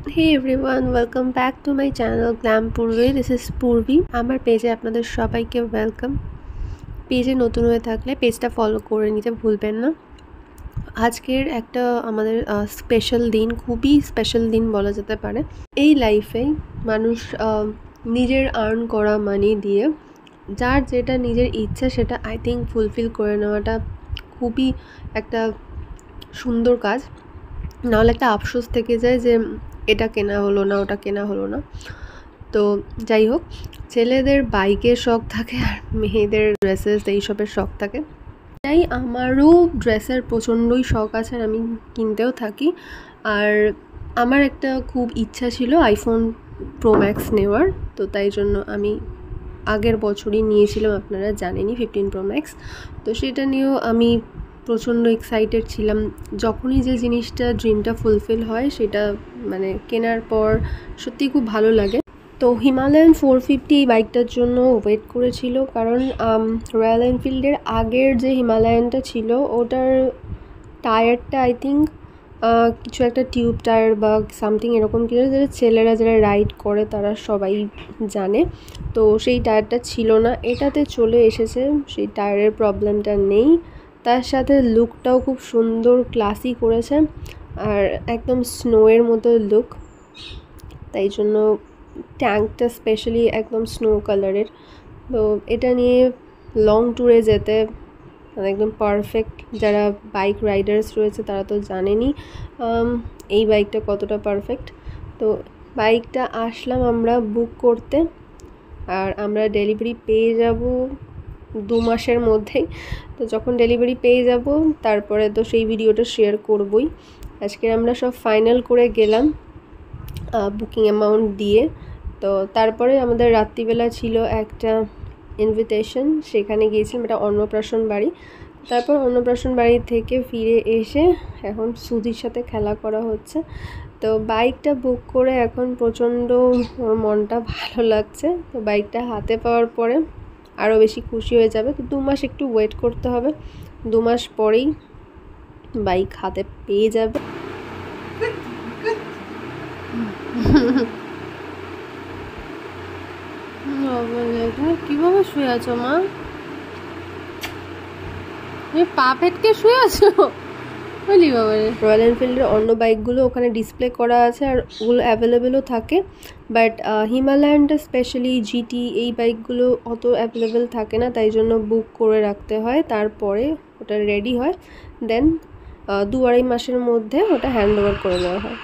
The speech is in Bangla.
Hey everyone, welcome back to my channel Glam Purvi. This is Purvi. আমার পেজে আপনাদের সবাইকে ওয়েলকাম। পেজে নতুন হয়ে থাকলে পেজটা ফলো করে নিতে ভুলবেন না। আজকের একটা আমাদের স্পেশাল দিন, খুবই স্পেশাল দিন বলা যেতে পারে। এই লাইফে মানুষ নিজের আর্ন করা মানি দিয়ে যার যেটা নিজের ইচ্ছা সেটা আই থিঙ্ক ফুলফিল করে নেওয়াটা খুবই একটা সুন্দর কাজ। নাহলে একটা আফসোস থেকে যায় যে এটা কেনা হলো না, ওটা কেনা হলো না। তো যাই হোক, ছেলেদের বাইকের শখ থাকে আর মেয়েদের ড্রেসেস এইসবের শখ থাকে। তাই আমারও ড্রেসের প্রচণ্ডই শখ আছে আর আমি কিনতেও থাকি। আর আমার একটা খুব ইচ্ছা ছিল আইফোন প্রো ম্যাক্স নেওয়ার, তো তাই জন্য আমি আগের বছরই নিয়েছিলাম, আপনারা জানেনই, 15 প্রো ম্যাক্স। তো সেটা নিয়েও আমি প্রচণ্ড এক্সাইটেড ছিলাম। যখনই যে জিনিসটা ড্রিমটা ফুলফিল হয় সেটা মানে কেনার পর সত্যিই খুব ভালো লাগে। তো হিমালয়ান 450 এই বাইকটার জন্য ওয়েট করেছিল, কারণ রয়্যাল এনফিল্ডের আগের যে হিমালয়ানটা ছিল ওটার টায়ারটা আই থিঙ্ক কিছু একটা টিউব টায়ার বা সামথিং এরকম কিছু, যেটা ছেলেরা যারা রাইড করে তারা সবাই জানে। তো সেই টায়ারটা ছিল না, এটাতে চলে এসেছে, সেই টায়ারের প্রবলেমটা নেই। তার সাথে লুকটাও খুব সুন্দর ক্লাসি করেছে আর একদম স্নোয়ের মতো লুক। তাই জন্য ট্যাঙ্কটা স্পেশালি একদম স্নো কালারের। তো এটা নিয়ে লং ট্যুরে যেতে একদম পারফেক্ট। যারা বাইক রাইডার্স রয়েছে তারা তো জানেনই এই বাইকটা কতটা পারফেক্ট। তো বাইকটা আসলাম আমরা বুক করতে, আর আমরা ডেলিভারি পেয়ে যাব 2 মাসের মধ্যেই। তো যখন ডেলিভারি পেয়ে যাব তারপরে তো সেই ভিডিওটা শেয়ার করবই। আজকে আমরা সব ফাইনাল করে গেলাম বুকিং অ্যামাউন্ট দিয়ে। তো তারপরে আমাদের রাত্রিবেলা ছিল একটা ইনভিটেশন, সেখানে গিয়েছিলাম, এটা অন্নপ্রাশন বাড়ি। তারপর অন্নপ্রাশন বাড়ি থেকে ফিরে এসে এখন সুজির সাথে খেলা করা হচ্ছে। তো বাইকটা বুক করে এখন প্রচণ্ড মনটা ভালো লাগছে। তো বাইকটা হাতে পাওয়ার পরে আরও বেশি খুশি হয়ে যাবে। তো 2 মাস একটু ওয়েট করতে হবে, 2 মাস পরেই বাইক হাতে পেয়ে যাবে। কিভাবে শুয়ে আছো মা? তুমি পা পেটকে শুয়ে আছো? বলি বাবা, রয়্যাল এনফিল্ডের অন্য বাইকগুলো ওখানে ডিসপ্লে করা আছে আর ওগুলো অ্যাভেলেবেলও থাকে, বাট হিমালয়ানটা স্পেশালি জিটি এই বাইকগুলো অত অ্যাভেলেবেল থাকে না, তাই জন্য বুক করে রাখতে হয়। তারপরে ওটা রেডি হয়, দেন 2-2.5 মাসের মধ্যে ওটা হ্যান্ড ওভার করে দেওয়া হয়।